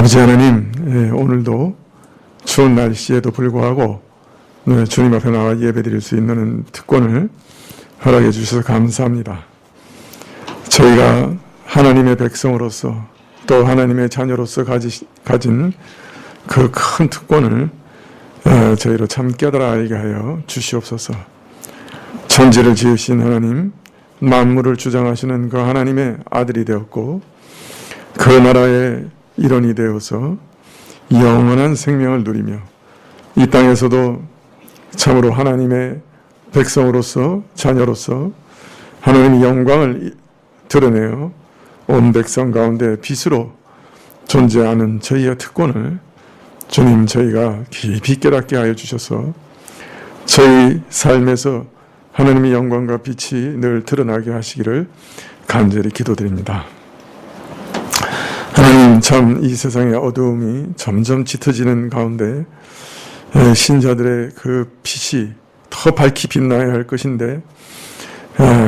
아버지 하나님, 오늘도 추운 날씨에도 불구하고 주님 앞에 나와 예배드릴 수 있는 특권을 허락해 주셔서 감사합니다. 저희가 하나님의 백성으로서 또 하나님의 자녀로서 가진 그 큰 특권을 저희로 참 깨달아 알게 하여 주시옵소서. 천지를 지으신 하나님, 만물을 주장하시는 그 하나님의 아들이 되었고 그 나라의 일원이 되어서 영원한 생명을 누리며 이 땅에서도 참으로 하나님의 백성으로서 자녀로서 하나님의 영광을 드러내어 온 백성 가운데 빛으로 존재하는 저희의 특권을 주님 저희가 깊이 깨닫게 하여 주셔서 저희 삶에서 하나님의 영광과 빛이 늘 드러나게 하시기를 간절히 기도드립니다. 하나님, 참 이 세상의 어두움이 점점 짙어지는 가운데 신자들의 그 빛이 더 밝게 빛나야 할 것인데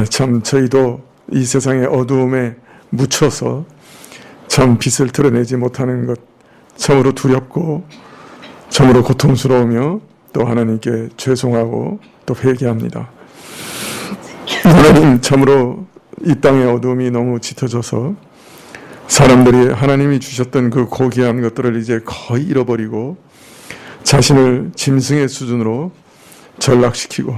참 저희도 이 세상의 어두움에 묻혀서 참 빛을 드러내지 못하는 것 참으로 두렵고 참으로 고통스러우며 또 하나님께 죄송하고 또 회개합니다. 하나님, 참으로 이 땅의 어두움이 너무 짙어져서 사람들이 하나님이 주셨던 그 고귀한 것들을 이제 거의 잃어버리고 자신을 짐승의 수준으로 전락시키고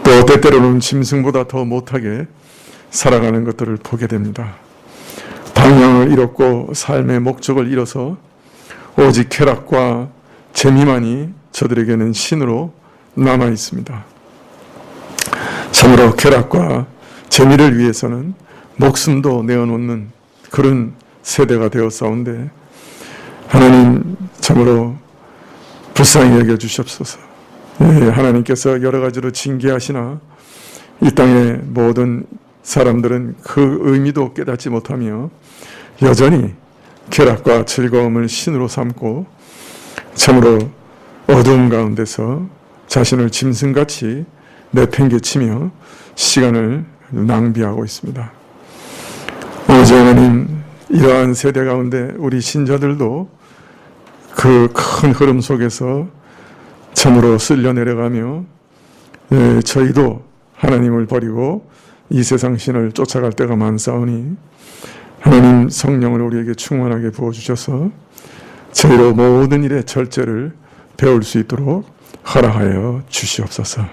또 때때로는 짐승보다 더 못하게 살아가는 것들을 보게 됩니다. 방향을 잃었고 삶의 목적을 잃어서 오직 쾌락과 재미만이 저들에게는 신으로 남아 있습니다. 참으로 쾌락과 재미를 위해서는 목숨도 내어놓는 그런 세대가 되었사온데 하나님 참으로 불쌍히 여겨주시옵소서. 하나님께서 여러 가지로 징계하시나 이 땅의 모든 사람들은 그 의미도 깨닫지 못하며 여전히 쾌락과 즐거움을 신으로 삼고 참으로 어두움 가운데서 자신을 짐승같이 내팽개치며 시간을 낭비하고 있습니다. 아버지 하나님, 이러한 세대 가운데 우리 신자들도 그 큰 흐름 속에서 참으로 쓸려 내려가며 저희도 하나님을 버리고 이 세상 신을 쫓아갈 때가 많사오니 하나님 성령을 우리에게 충만하게 부어주셔서 저희로 모든 일의 절제를 배울 수 있도록 허락하여 주시옵소서.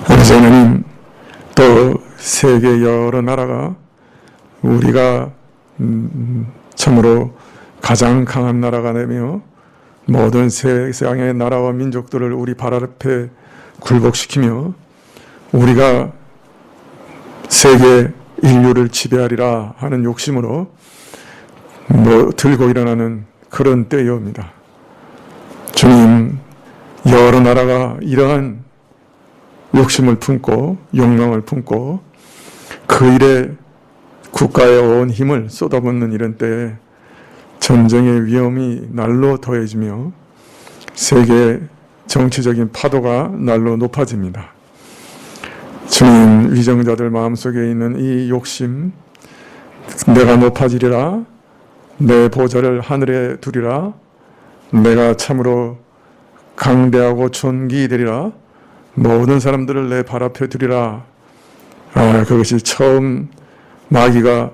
아버지 하나님, 또 세계 여러 나라가 우리가 참으로 가장 강한 나라가 되며 모든 세상의 나라와 민족들을 우리 발 앞에 굴복시키며 우리가 세계 인류를 지배하리라 하는 욕심으로 들고 일어나는 그런 때여옵니다. 주님, 여러 나라가 이러한 욕심을 품고 욕망을 품고 그 일에 국가의 온 힘을 쏟아붓는 이런 때에 전쟁의 위험이 날로 더해지며 세계 정치적인 파도가 날로 높아집니다. 주님, 위정자들 마음속에 있는 이 욕심, 내가 높아지리라, 내 보좌를 하늘에 두리라, 내가 참으로 강대하고 존귀되리라, 모든 사람들을 내 발 앞에 두리라. 그것이 처음 마귀가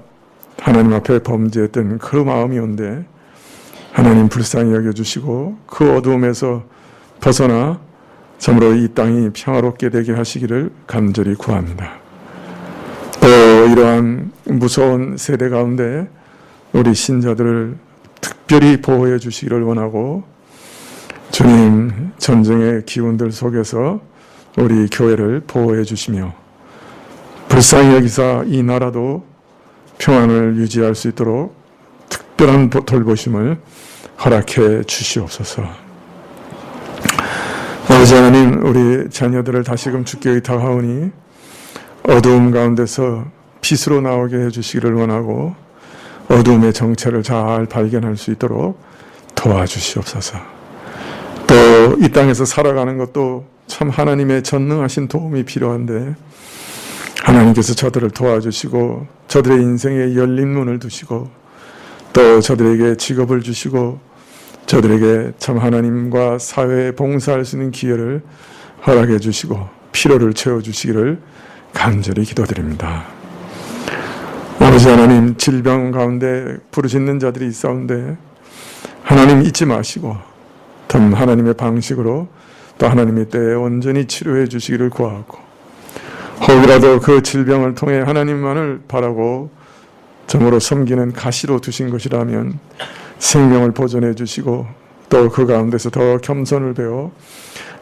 하나님 앞에 범죄했던 그 마음이온데 하나님 불쌍히 여겨주시고 그 어두움에서 벗어나 참으로 이 땅이 평화롭게 되게 하시기를 간절히 구합니다. 또 이러한 무서운 세대 가운데 우리 신자들을 특별히 보호해 주시기를 원하고 주님, 전쟁의 기운들 속에서 우리 교회를 보호해 주시며 불쌍히 여기사 이 나라도 평안을 유지할 수 있도록 특별한 돌보심을 허락해 주시옵소서. 아버지 하나님, 우리 자녀들을 다시금 주께 의탁하오니 어두움 가운데서 빛으로 나오게 해주시기를 원하고 어두움의 정체를 잘 발견할 수 있도록 도와주시옵소서. 또 이 땅에서 살아가는 것도 참 하나님의 전능하신 도움이 필요한데 하나님께서 저들을 도와주시고 저들의 인생에 열린 문을 두시고 또 저들에게 직업을 주시고 저들에게 참 하나님과 사회에 봉사할 수 있는 기회를 허락해 주시고 필요를 채워주시기를 간절히 기도드립니다. 아버지 하나님, 질병 가운데 부르짖는 자들이 있사온데 하나님 잊지 마시고 참 하나님의 방식으로 또 하나님의 때에 온전히 치료해 주시기를 구하고, 혹이라도 그 질병을 통해 하나님만을 바라고 정으로 섬기는 가시로 두신 것이라면 생명을 보존해 주시고 또 그 가운데서 더 겸손을 배워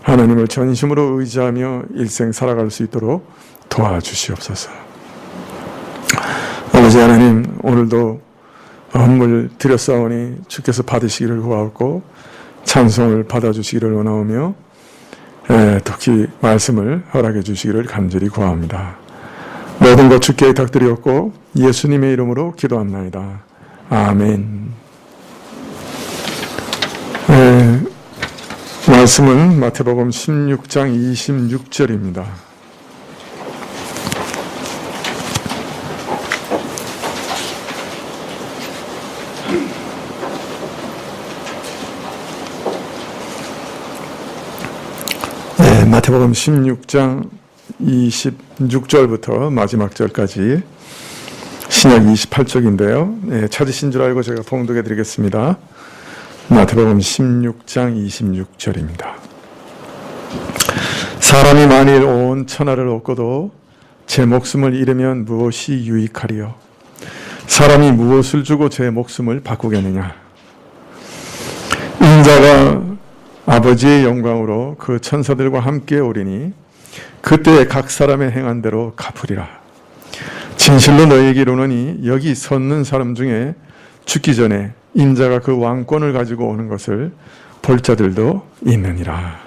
하나님을 전심으로 의지하며 일생 살아갈 수 있도록 도와주시옵소서. 아버지 하나님, 오늘도 헌물 드렸사오니 주께서 받으시기를 구하고 찬송을 받아주시기를 원하오며 특히 말씀을 허락해 주시기를 간절히 구합니다. 모든 것 주께 의탁드리었고 예수님의 이름으로 기도합나이다. 아멘. 말씀은 마태복음 16장 26절입니다. 마태복음 16장 26절부터 마지막 절까지 신약 28쪽인데요. 찾으신 줄 알고 제가 봉독해 드리겠습니다. 마태복음 16장 26절입니다. 사람이 만일 온 천하를 얻고도 제 목숨을 잃으면 무엇이 유익하리요? 사람이 무엇을 주고 제 목숨을 바꾸겠느냐? 인자가 아버지의 영광으로 그 천사들과 함께 오리니 그때 각 사람의 행한 대로 갚으리라. 진실로 너희에게 이르노니 여기 섰는 사람 중에 죽기 전에 인자가 그 왕권을 가지고 오는 것을 볼 자들도 있느니라.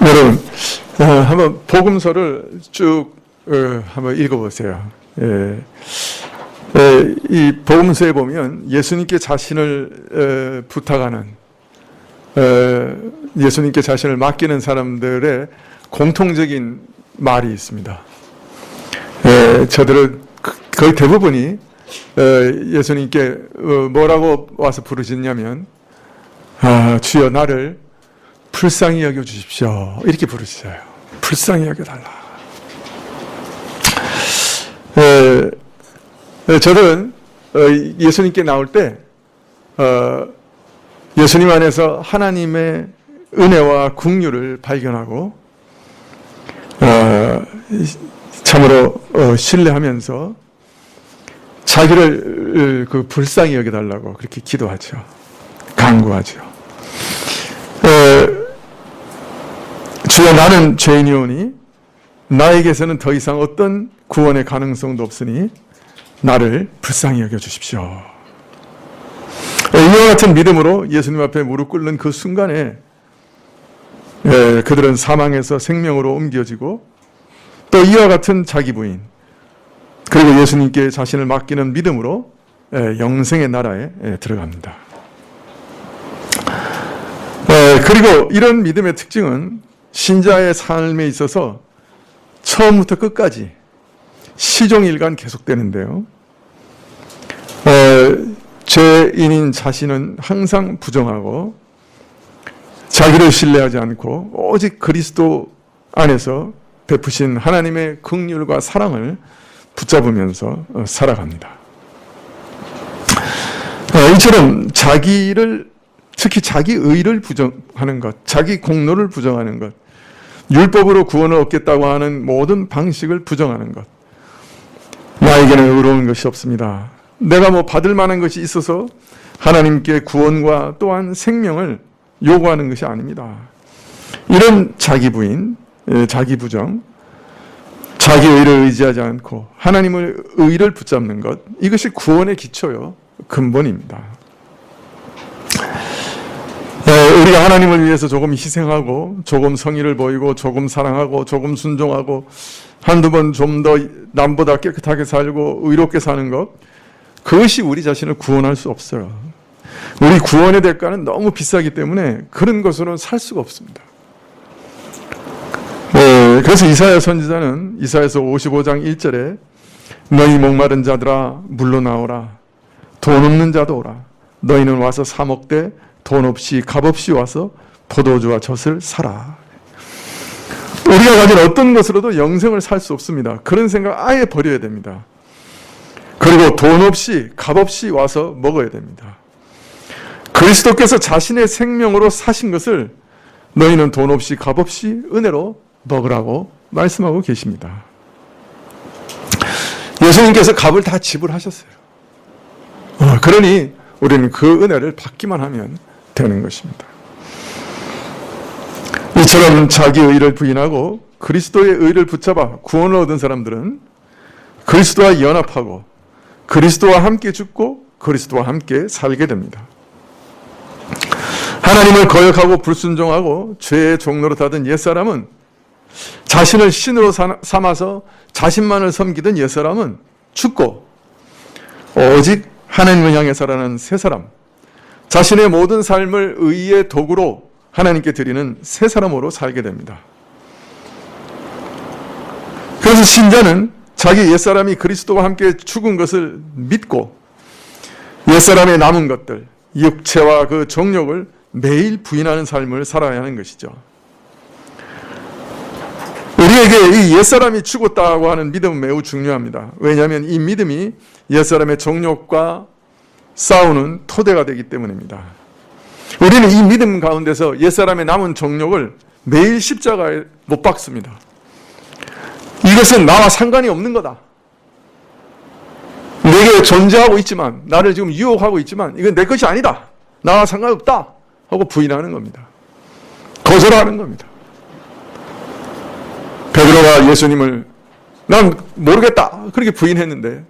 여러분, 한번 복음서를 쭉 한번 읽어보세요. 이 복음서에 보면 예수님께 자신을 부탁하는, 예수님께 자신을 맡기는 사람들의 공통적인 말이 있습니다. 저들은 거의 대부분이 예수님께 뭐라고 와서 부르짖냐면 주여 나를 불쌍히 여겨주십시오, 이렇게 부르짖어요. 불쌍히 여겨달라. 저는 예수님께 나올 때 예수님 안에서 하나님의 은혜와 긍휼을 발견하고 참으로 신뢰하면서 자기를 그 불쌍히 여겨달라고 그렇게 기도하죠. 간구하죠. 주여 나는 죄인이오니 나에게서는 더 이상 어떤 구원의 가능성도 없으니 나를 불쌍히 여겨주십시오. 이와 같은 믿음으로 예수님 앞에 무릎 꿇는 그 순간에 그들은 사망에서 생명으로 옮겨지고 또 이와 같은 자기 부인 그리고 예수님께 자신을 맡기는 믿음으로 영생의 나라에 들어갑니다. 그리고 이런 믿음의 특징은 신자의 삶에 있어서 처음부터 끝까지 시종일관 계속되는데요. 죄인인 자신은 항상 부정하고 자기를 신뢰하지 않고 오직 그리스도 안에서 베푸신 하나님의 긍휼과 사랑을 붙잡으면서 살아갑니다. 이처럼 자기를, 특히 자기 의를 부정하는 것, 자기 공로를 부정하는 것, 율법으로 구원을 얻겠다고 하는 모든 방식을 부정하는 것, 나에게는 의로운 것이 없습니다. 내가 뭐 받을 만한 것이 있어서 하나님께 구원과 또한 생명을 요구하는 것이 아닙니다. 이런 자기 부인, 자기 부정, 자기 의를 의지하지 않고 하나님의 의를 붙잡는 것, 이것이 구원의 기초요, 근본입니다. 우리가 하나님을 위해서 조금 희생하고 조금 성의를 보이고 조금 사랑하고 조금 순종하고 한두 번 좀 더 남보다 깨끗하게 살고 의롭게 사는 것, 그것이 우리 자신을 구원할 수 없어요. 우리 구원의 대가는 너무 비싸기 때문에 그런 것으로는 살 수가 없습니다. 그래서 이사야 선지자는 이사야서 55장 1절에 너희 목마른 자들아 물로 나오라. 돈 없는 자도 오라. 너희는 와서 사 먹되 돈 없이 값 없이 와서 포도주와 젖을 사라. 우리가 가진 어떤 것으로도 영생을 살 수 없습니다. 그런 생각 아예 버려야 됩니다. 그리고 돈 없이 값 없이 와서 먹어야 됩니다. 그리스도께서 자신의 생명으로 사신 것을 너희는 돈 없이 값 없이 은혜로 먹으라고 말씀하고 계십니다. 예수님께서 값을 다 지불하셨어요. 그러니 우리는 그 은혜를 받기만 하면 되는 것입니다. 이처럼 자기의 의를 부인하고 그리스도의 의를 붙잡아 구원을 얻은 사람들은 그리스도와 연합하고 그리스도와 함께 죽고 그리스도와 함께 살게 됩니다. 하나님을 거역하고 불순종하고 죄의 종로로 타던 옛사람은 자신을 신으로 삼아서 자신만을 섬기던 옛사람은 죽고 오직 하나님을 향해 살아가는 새 사람, 자신의 모든 삶을 의의 도구로 하나님께 드리는 새 사람으로 살게 됩니다. 그래서 신자는 자기 옛사람이 그리스도와 함께 죽은 것을 믿고 옛사람의 남은 것들, 육체와 그 정욕을 매일 부인하는 삶을 살아야 하는 것이죠. 우리에게 이 옛사람이 죽었다고 하는 믿음은 매우 중요합니다. 왜냐하면 이 믿음이 옛사람의 정욕과 싸우는 토대가 되기 때문입니다. 우리는 이 믿음 가운데서 옛사람의 남은 정욕을 매일 십자가에 못 박습니다. 이것은 나와 상관이 없는 거다. 내게 존재하고 있지만, 나를 지금 유혹하고 있지만 이건 내 것이 아니다. 나와 상관없다 하고 부인하는 겁니다. 거절하는 겁니다. 베드로가 예수님을 난 모르겠다 그렇게 부인했는데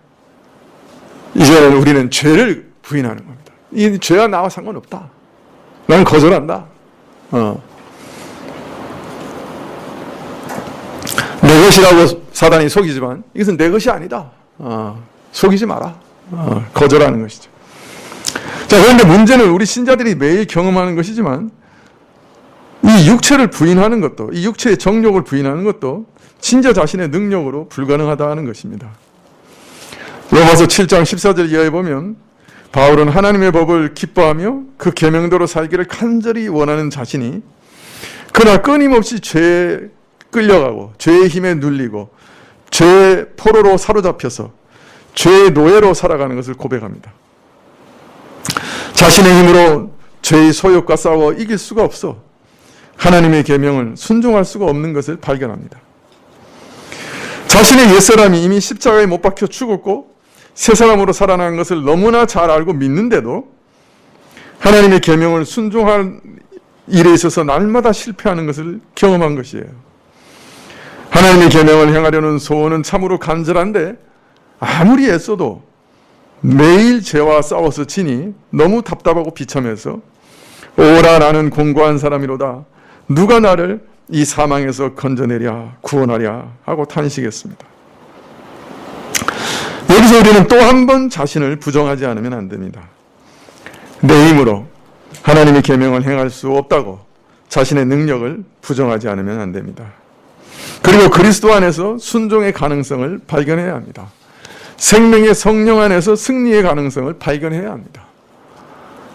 이제는 우리는 죄를 부인하는 겁니다. 이 죄와 나와 상관없다. 나는 거절한다. 내 것이라고 사단이 속이지만 이것은 내 것이 아니다. 속이지 마라. 거절하는 것이죠. 자, 그런데 문제는 우리 신자들이 매일 경험하는 것이지만 이 육체를 부인하는 것도, 이 육체의 정욕을 부인하는 것도 신자 자신의 능력으로 불가능하다는 것입니다. 로마서 7장 14절 이하에 보면 바울은 하나님의 법을 기뻐하며 그 계명대로 살기를 간절히 원하는 자신이 그러나 끊임없이 죄에 끌려가고 죄의 힘에 눌리고 죄의 포로로 사로잡혀서 죄의 노예로 살아가는 것을 고백합니다. 자신의 힘으로 죄의 소욕과 싸워 이길 수가 없어 하나님의 계명을 순종할 수가 없는 것을 발견합니다. 자신의 옛사람이 이미 십자가에 못 박혀 죽었고 새 사람으로 살아난 것을 너무나 잘 알고 믿는데도 하나님의 계명을 순종할 일에 있어서 날마다 실패하는 것을 경험한 것이에요. 하나님의 계명을 행하려는 소원은 참으로 간절한데 아무리 애써도 매일 죄와 싸워서 지니 너무 답답하고 비참해서 오라 나는 공고한 사람이로다. 누가 나를 이 사망에서 건져내랴 구원하랴 하고 탄식했습니다. 여기서 우리는 또 한 번 자신을 부정하지 않으면 안 됩니다. 내 힘으로 하나님의 계명을 행할 수 없다고 자신의 능력을 부정하지 않으면 안 됩니다. 그리고 그리스도 안에서 순종의 가능성을 발견해야 합니다. 생명의 성령 안에서 승리의 가능성을 발견해야 합니다.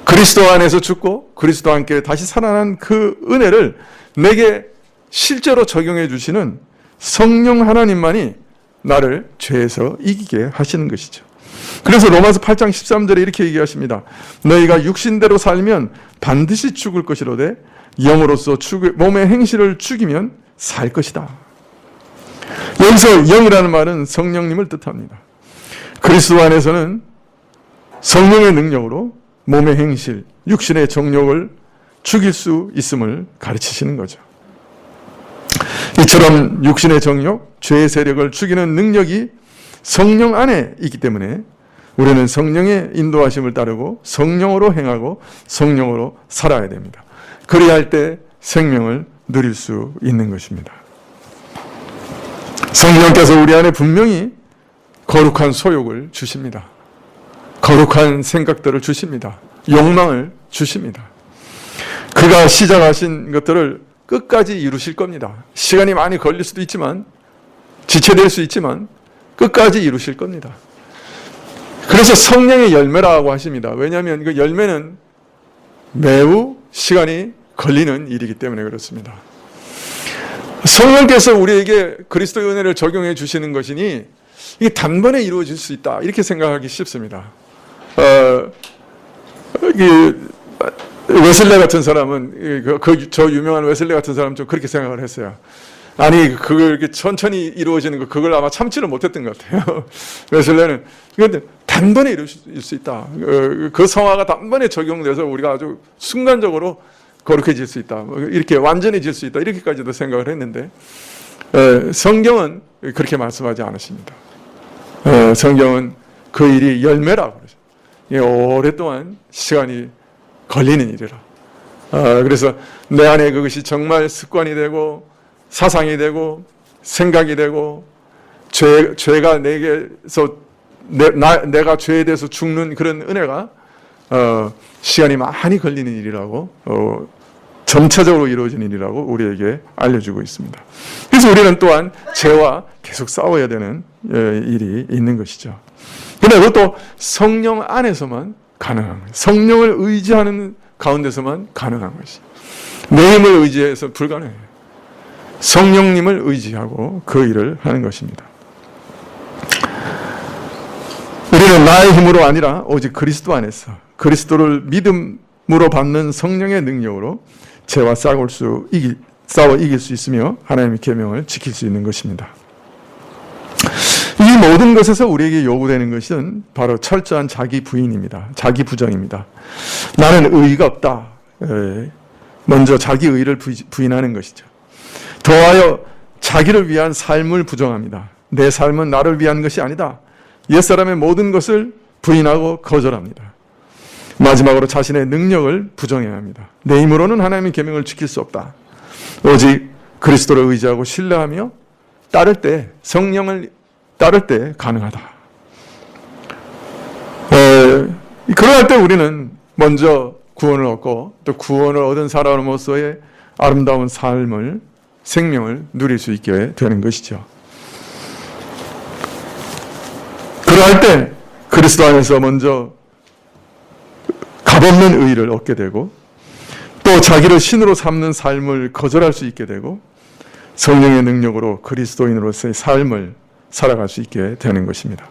그리스도 안에서 죽고 그리스도와 함께 다시 살아난 그 은혜를 내게 실제로 적용해 주시는 성령 하나님만이 나를 죄에서 이기게 하시는 것이죠. 그래서 로마서 8장 13절에 이렇게 얘기하십니다. 너희가 육신대로 살면 반드시 죽을 것이로되 영으로서 몸의 행실을 죽이면 살 것이다. 여기서 영이라는 말은 성령님을 뜻합니다. 그리스도 안에서는 성령의 능력으로 몸의 행실, 육신의 정욕을 죽일 수 있음을 가르치시는 거죠. 이처럼 육신의 정욕, 죄의 세력을 죽이는 능력이 성령 안에 있기 때문에 우리는 성령의 인도하심을 따르고 성령으로 행하고 성령으로 살아야 됩니다. 그래야 할 때 생명을 누릴 수 있는 것입니다. 성령께서 우리 안에 분명히 거룩한 소욕을 주십니다. 거룩한 생각들을 주십니다. 욕망을 주십니다. 그가 시작하신 것들을 끝까지 이루실 겁니다. 시간이 많이 걸릴 수도 있지만, 지체될 수 있지만 끝까지 이루실 겁니다. 그래서 성령의 열매라고 하십니다. 왜냐하면 그 열매는 매우 시간이 걸리는 일이기 때문에 그렇습니다. 성령께서 우리에게 그리스도의 은혜를 적용해 주시는 것이니 이게 단번에 이루어질 수 있다, 이렇게 생각하기 쉽습니다. 웨슬레 같은 사람은, 저 유명한 웨슬레 같은 사람은 좀 그렇게 생각을 했어요. 아니, 그걸 이렇게 천천히 이루어지는 거, 그걸 아마 참지를 못했던 것 같아요. 웨슬레는. 그런데 단번에 이룰 수 있다. 그 성화가 단번에 적용돼서 우리가 아주 순간적으로 거룩해질 수 있다. 이렇게 완전해질 수 있다. 이렇게까지도 생각을 했는데, 성경은 그렇게 말씀하지 않으십니다. 성경은 그 일이 열매라고 그러죠. 오랫동안 시간이 걸리는 일이라. 그래서 내 안에 그것이 정말 습관이 되고 사상이 되고 생각이 되고 죄가 내게서 내가 죄에 대해서 죽는 그런 은혜가 시간이 많이 걸리는 일이라고, 점차적으로 이루어지는 일이라고 우리에게 알려주고 있습니다. 그래서 우리는 또한 죄와 계속 싸워야 되는 일이 있는 것이죠. 그런데 그것도 성령 안에서만 가능한 거예요. 성령을 의지하는 가운데서만 가능한 것이. 내 힘을 의지해서 불가능해요. 성령님을 의지하고 그 일을 하는 것입니다. 우리는 나의 힘으로 아니라 오직 그리스도 안에서 그리스도를 믿음으로 받는 성령의 능력으로 죄와 싸워 이길 수 있으며 하나님의 계명을 지킬 수 있는 것입니다. 이 모든 것에서 우리에게 요구되는 것은 바로 철저한 자기 부인입니다. 자기 부정입니다. 나는 의의가 없다. 먼저 자기 의의를 부인하는 것이죠. 더하여 자기를 위한 삶을 부정합니다. 내 삶은 나를 위한 것이 아니다. 옛사람의 모든 것을 부인하고 거절합니다. 마지막으로 자신의 능력을 부정해야 합니다. 내 힘으로는 하나님의 계명을 지킬 수 없다. 오직 그리스도를 의지하고 신뢰하며 따를 때, 성령을 따를 때 가능하다. 그러할 때 우리는 먼저 구원을 얻고 또 구원을 얻은 사람으로서의 아름다운 삶을, 생명을 누릴 수 있게 되는 것이죠. 그러할 때 그리스도 안에서 먼저 값없는 의의를 얻게 되고 또 자기를 신으로 삼는 삶을 거절할 수 있게 되고 성령의 능력으로 그리스도인으로서의 삶을 살아갈 수 있게 되는 것입니다.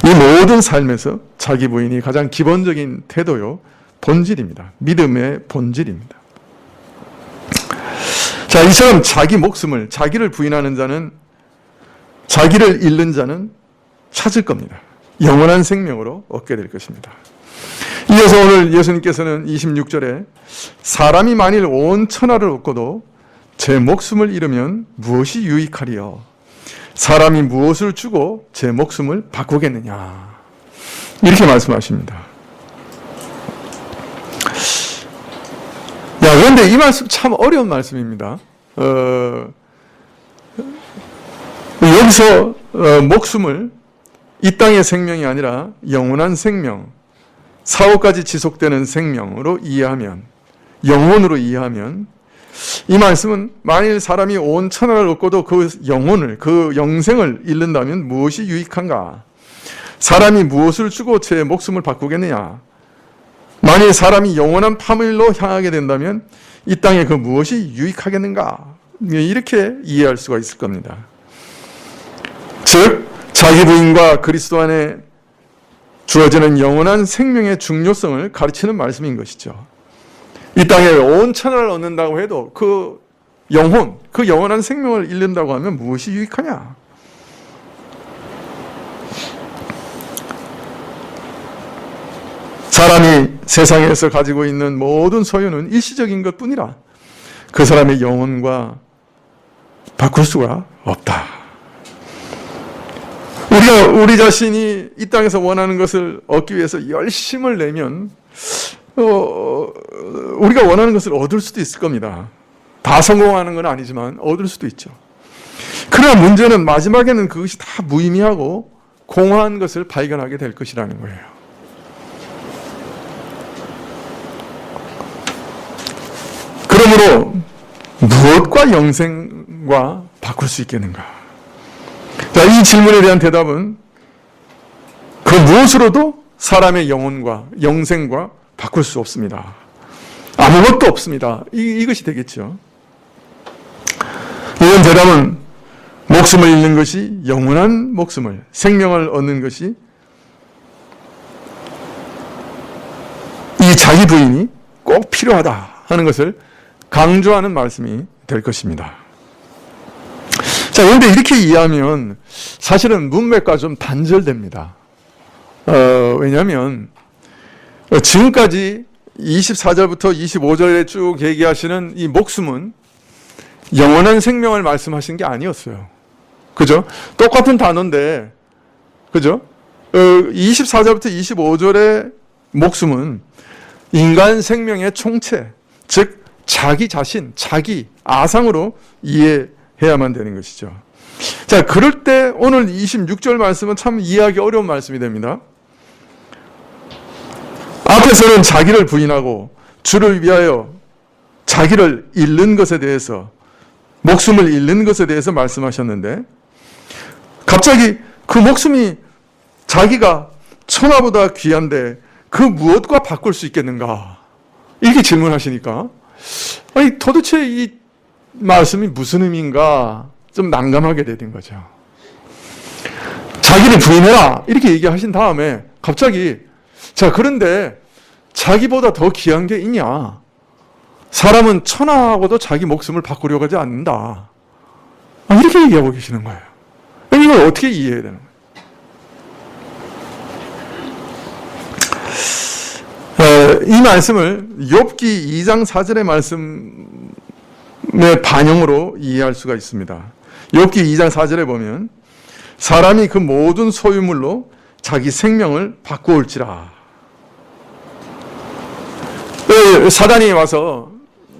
이 모든 삶에서 자기 부인이 가장 기본적인 태도요, 본질입니다. 믿음의 본질입니다. 자, 이처럼 자기 목숨을, 자기를 부인하는 자는, 자기를 잃는 자는 찾을 겁니다. 영원한 생명으로 얻게 될 것입니다. 이어서 오늘 예수님께서는 26절에 사람이 만일 온 천하를 얻고도 제 목숨을 잃으면 무엇이 유익하리요? 사람이 무엇을 주고 제 목숨을 바꾸겠느냐? 이렇게 말씀하십니다. 그런데 이 말씀 참 어려운 말씀입니다. 여기서 목숨을 이 땅의 생명이 아니라 영원한 생명, 사후까지 지속되는 생명으로 이해하면, 영혼으로 이해하면 이 말씀은 만일 사람이 온 천하를 얻고도 그 영혼을, 그 영생을 잃는다면 무엇이 유익한가? 사람이 무엇을 주고 제 목숨을 바꾸겠느냐? 만일 사람이 영원한 파멸로 향하게 된다면 이 땅에 그 무엇이 유익하겠는가? 이렇게 이해할 수가 있을 겁니다. 즉, 자기 부인과 그리스도 안에 주어지는 영원한 생명의 중요성을 가르치는 말씀인 것이죠. 이 땅에 온 천하를 얻는다고 해도 그 영혼, 그 영원한 생명을 잃는다고 하면 무엇이 유익하냐? 사람이 세상에서 가지고 있는 모든 소유는 일시적인 것뿐이라 그 사람의 영혼과 바꿀 수가 없다. 우리 자신이 이 땅에서 원하는 것을 얻기 위해서 열심을 내면 우리가 원하는 것을 얻을 수도 있을 겁니다. 다 성공하는 건 아니지만 얻을 수도 있죠. 그러나 문제는 마지막에는 그것이 다 무의미하고 공허한 것을 발견하게 될 것이라는 거예요. 그러므로 무엇과 영생과 바꿀 수 있겠는가? 자, 이 질문에 대한 대답은 그 무엇으로도 사람의 영혼과 영생과 바꿀 수 없습니다. 아무것도 없습니다. 이것이 되겠죠. 이런 대답은 목숨을 잃는 것이 영원한 목숨을, 생명을 얻는 것이 이 자기 부인이 꼭 필요하다 하는 것을 강조하는 말씀이 될 것입니다. 자, 그런데 이렇게 이해하면 사실은 문맥과 좀 단절됩니다. 왜냐하면 지금까지 24절부터 25절에 쭉 얘기하시는 이 목숨은 영원한 생명을 말씀하신 게 아니었어요. 그죠? 똑같은 단어인데, 그죠? 24절부터 25절의 목숨은 인간 생명의 총체, 즉 자기 자신, 자기 아상으로 이해해야만 되는 것이죠. 자, 그럴 때 오늘 26절 말씀은 참 이해하기 어려운 말씀이 됩니다. 앞에서는 자기를 부인하고 주를 위하여 자기를 잃는 것에 대해서, 목숨을 잃는 것에 대해서 말씀하셨는데, 갑자기 그 목숨이 자기가 천하보다 귀한데 그 무엇과 바꿀 수 있겠는가? 이렇게 질문하시니까, 아니, 도대체 이 말씀이 무슨 의미인가? 좀 난감하게 되는 거죠. 자기를 부인해라! 이렇게 얘기하신 다음에 갑자기, 자, 그런데 자기보다 더 귀한 게 있냐? 사람은 천하하고도 자기 목숨을 바꾸려고 하지 않는다. 이렇게 얘기하고 계시는 거예요. 이걸 어떻게 이해해야 되는 거예요? 이 말씀을 욥기 2장 4절의 말씀의 반영으로 이해할 수가 있습니다. 욥기 2장 4절에 보면 사람이 그 모든 소유물로 자기 생명을 바꾸올지라. 사단이 와서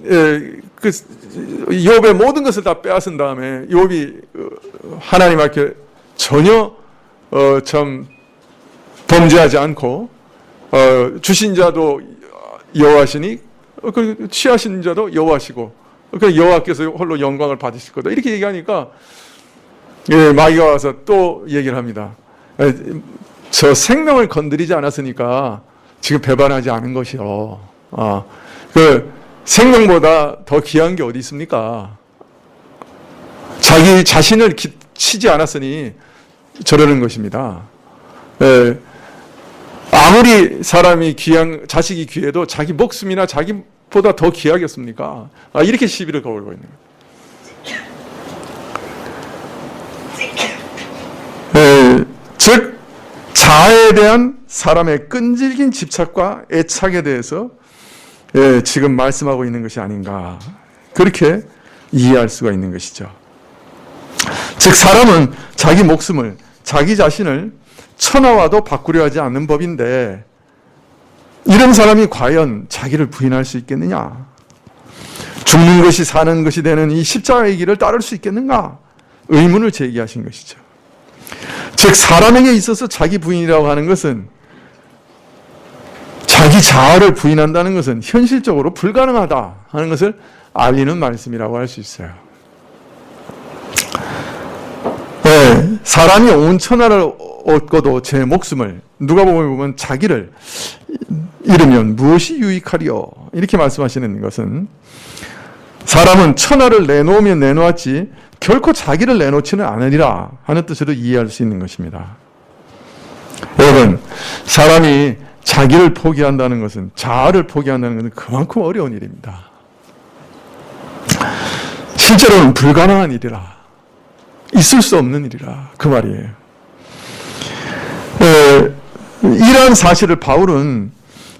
그 욥의 모든 것을 다 빼앗은 다음에 욥이 하나님 앞에 전혀 참 범죄하지 않고 주신 자도 여호와시니 취하신 자도 여호와시고 여호와께서 홀로 영광을 받으실 거다. 이렇게 얘기하니까 마귀가 와서 또 얘기를 합니다. 저 생명을 건드리지 않았으니까 지금 배반하지 않은 것이요. 그 생명보다 더 귀한 게 어디 있습니까? 자기 자신을 치지 않았으니 저러는 것입니다. 아무리 사람이 자식이 귀해도 자기 목숨이나 자기보다 더 귀하겠습니까? 이렇게 시비를 걸고 있는 거예요. 즉 자아에 대한 사람의 끈질긴 집착과 애착에 대해서 지금 말씀하고 있는 것이 아닌가, 그렇게 이해할 수가 있는 것이죠. 즉 사람은 자기 목숨을, 자기 자신을 천하와도 바꾸려 하지 않는 법인데, 이런 사람이 과연 자기를 부인할 수 있겠느냐? 죽는 것이 사는 것이 되는 이 십자가의 길을 따를 수 있겠는가? 의문을 제기하신 것이죠. 즉 사람에게 있어서 자기 부인이라고 하는 것은, 자기 자아를 부인한다는 것은 현실적으로 불가능하다 하는 것을 알리는 말씀이라고 할 수 있어요. 사람이 온 천하를 얻고도 제 목숨을, 누가 보면 자기를 잃으면 무엇이 유익하리요? 이렇게 말씀하시는 것은, 사람은 천하를 내놓으면 내놓았지 결코 자기를 내놓지는 않으리라 하는 뜻으로 이해할 수 있는 것입니다. 여러분, 사람이 자기를 포기한다는 것은, 자아를 포기한다는 것은 그만큼 어려운 일입니다. 실제로는 불가능한 일이라, 있을 수 없는 일이라, 그 말이에요. 이러한 사실을 바울은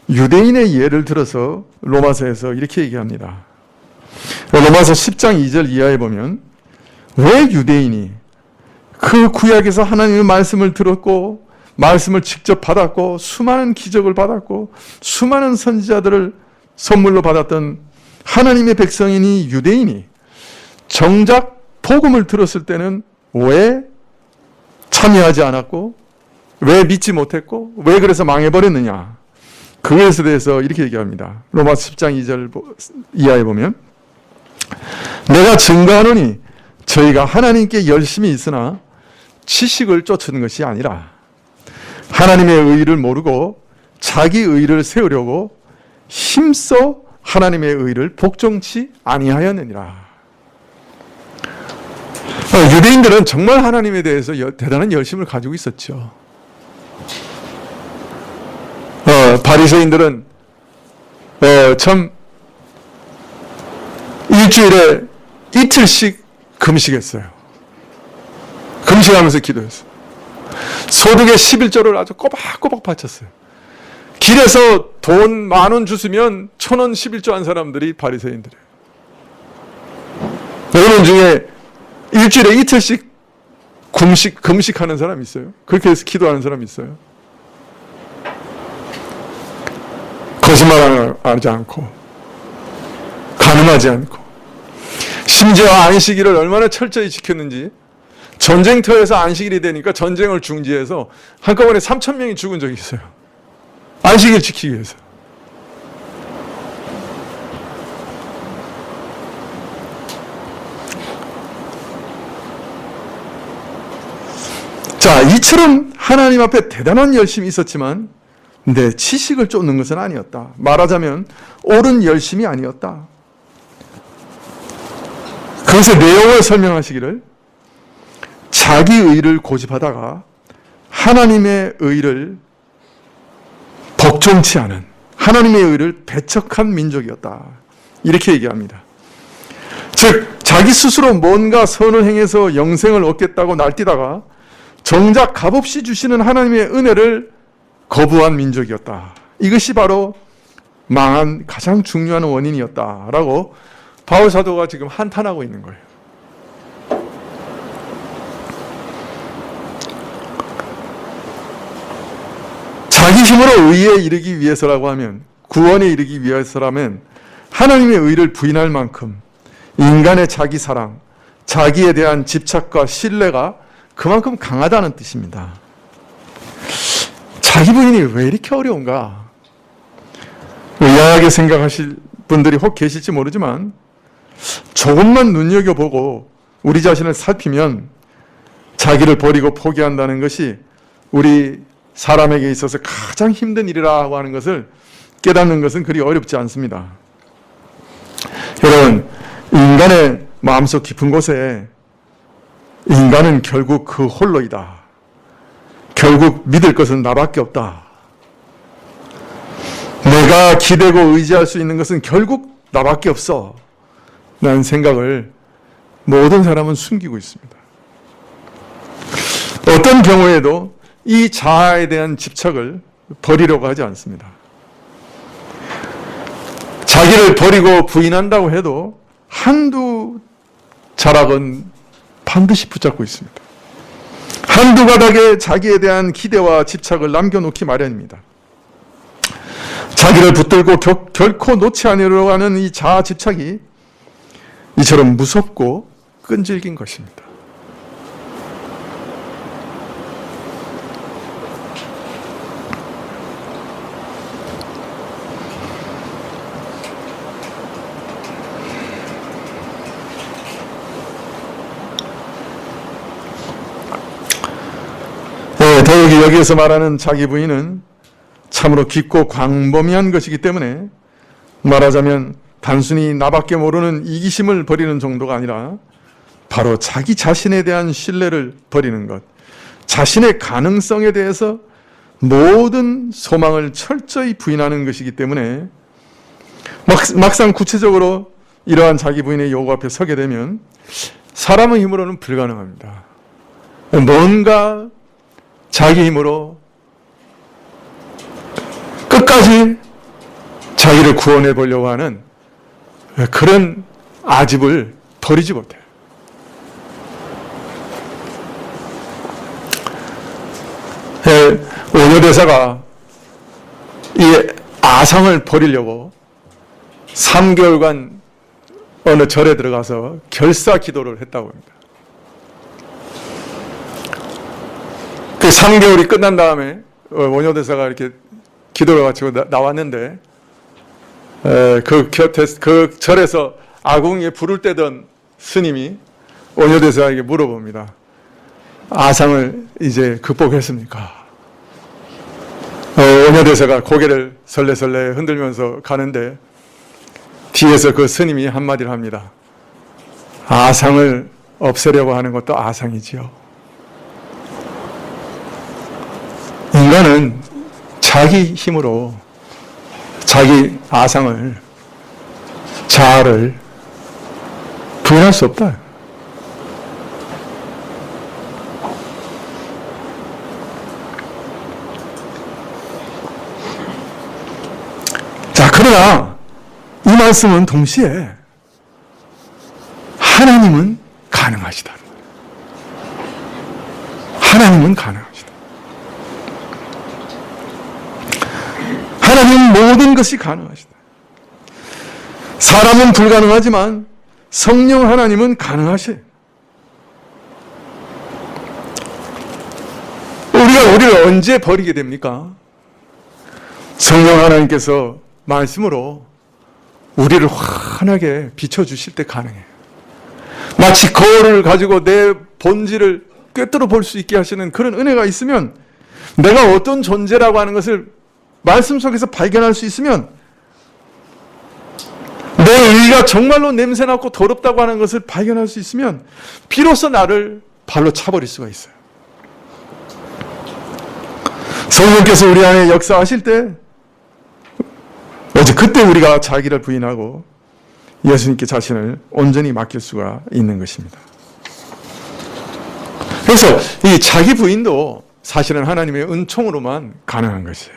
유대인의 예를 들어서 로마서에서 이렇게 얘기합니다. 로마서 10장 2절 이하에 보면, 왜 유대인이 그 구약에서 하나님의 말씀을 들었고 말씀을 직접 받았고 수많은 기적을 받았고 수많은 선지자들을 선물로 받았던 하나님의 백성이니 유대인이 정작 복음을 들었을 때는 왜 참여하지 않았고 왜 믿지 못했고 왜 그래서 망해버렸느냐, 그것에 대해서 이렇게 얘기합니다. 로마서 10장 2절 이하에 보면, 내가 증거하노니 저희가 하나님께 열심히 있으나 지식을 쫓는 것이 아니라 하나님의 의를 모르고 자기 의를 세우려고 힘써 하나님의 의를 복종치 아니하였느니라. 유대인들은 정말 하나님에 대해서 대단한 열심을 가지고 있었죠. 바리새인들은 참 일주일에 이틀씩 금식했어요. 금식하면서 기도했어요. 소득의 11조를 아주 꼬박꼬박 바쳤어요. 길에서 돈 10,000원 주시면 1,000원 11조 한 사람들이 바리새인들이에요. 여러분 중에 일주일에 이틀씩 금식하는 사람이 있어요. 그렇게 해서 기도하는 사람이 있어요. 거짓말하지 않고 간음하지 않고 심지어 안식일을 얼마나 철저히 지켰는지 전쟁터에서 안식일이 되니까 전쟁을 중지해서 한꺼번에 3,000명이 죽은 적이 있어요. 안식일 지키기 위해서. 자, 이처럼 하나님 앞에 대단한 열심이 있었지만 내 지식을 쫓는 것은 아니었다. 말하자면 옳은 열심이 아니었다. 그것의 내용을 설명하시기를 자기 의를 고집하다가 하나님의 의를 복종치 않은 하나님의 의를 배척한 민족이었다. 이렇게 얘기합니다. 즉 자기 스스로 뭔가 선을 행해서 영생을 얻겠다고 날뛰다가 정작 값없이 주시는 하나님의 은혜를 거부한 민족이었다. 이것이 바로 망한 가장 중요한 원인이었다라고 바울 사도가 지금 한탄하고 있는 거예요. 자기 힘으로 의에 이르기 위해서라고 하면, 구원에 이르기 위해서라면 하나님의 의를 부인할 만큼 인간의 자기 사랑, 자기에 대한 집착과 신뢰가 그만큼 강하다는 뜻입니다. 자기 부인이 왜 이렇게 어려운가? 의아하게 생각하실 분들이 혹 계실지 모르지만 조금만 눈여겨보고 우리 자신을 살피면 자기를 버리고 포기한다는 것이 우리 사람에게 있어서 가장 힘든 일이라고 하는 것을 깨닫는 것은 그리 어렵지 않습니다. 여러분, 인간의 마음속 깊은 곳에 인간은 결국 그 홀로이다. 결국 믿을 것은 나밖에 없다. 내가 기대고 의지할 수 있는 것은 결국 나밖에 없어. 라는 생각을 모든 사람은 숨기고 있습니다. 어떤 경우에도 이 자아에 대한 집착을 버리려고 하지 않습니다. 자기를 버리고 부인한다고 해도 한두 자락은 반드시 붙잡고 있습니다. 한두 가닥에 자기에 대한 기대와 집착을 남겨놓기 마련입니다. 자기를 붙들고 결코 놓지 않으려고 하는 이 자아 집착이 이처럼 무섭고 끈질긴 것입니다. 더욱이 여기에서 말하는 자기 부인은 참으로 깊고 광범위한 것이기 때문에 말하자면 단순히 나밖에 모르는 이기심을 버리는 정도가 아니라 바로 자기 자신에 대한 신뢰를 버리는 것, 자신의 가능성에 대해서 모든 소망을 철저히 부인하는 것이기 때문에 막상 구체적으로 이러한 자기 부인의 요구 앞에 서게 되면 사람의 힘으로는 불가능합니다. 뭔가 자기 힘으로 끝까지 자기를 구원해 보려고 하는 그런 아집을 버리지 못해요. 오녀대사가 이 아상을 버리려고 3개월간 어느 절에 들어가서 결사 기도를 했다고 합니다. 그 3개월이 끝난 다음에 원효대사가 이렇게 기도를 마치고 나왔는데 그 절에서 아궁이에 불을 떼던 스님이 오녀대사에게 물어봅니다. 아상을 이제 극복했습니까? 오녀대사가 고개를 설레설레 흔들면서 가는데 뒤에서 그 스님이 한마디를 합니다. 아상을 없애려고 하는 것도 아상이지요. 인간은 자기 힘으로 자기 아상을, 자아를 부인할 수 없다. 자, 그러나 이 말씀은 동시에 하나님은 가능하시다. 하나님은 가능하시다. 하나님은 모든 것이 가능하시다. 사람은 불가능하지만 성령 하나님은 가능하셔요. 우리가 우리를 언제 버리게 됩니까? 성령 하나님께서 말씀으로 우리를 환하게 비춰주실 때 가능해요. 마치 거울을 가지고 내 본질을 꿰뚫어 볼 수 있게 하시는 그런 은혜가 있으면, 내가 어떤 존재라고 하는 것을 말씀 속에서 발견할 수 있으면, 내 의가 정말로 냄새나고 더럽다고 하는 것을 발견할 수 있으면 비로소 나를 발로 차버릴 수가 있어요. 성령께서 우리 안에 역사하실 때 그때 우리가 자기를 부인하고 예수님께 자신을 온전히 맡길 수가 있는 것입니다. 그래서 이 자기 부인도 사실은 하나님의 은총으로만 가능한 것이에요.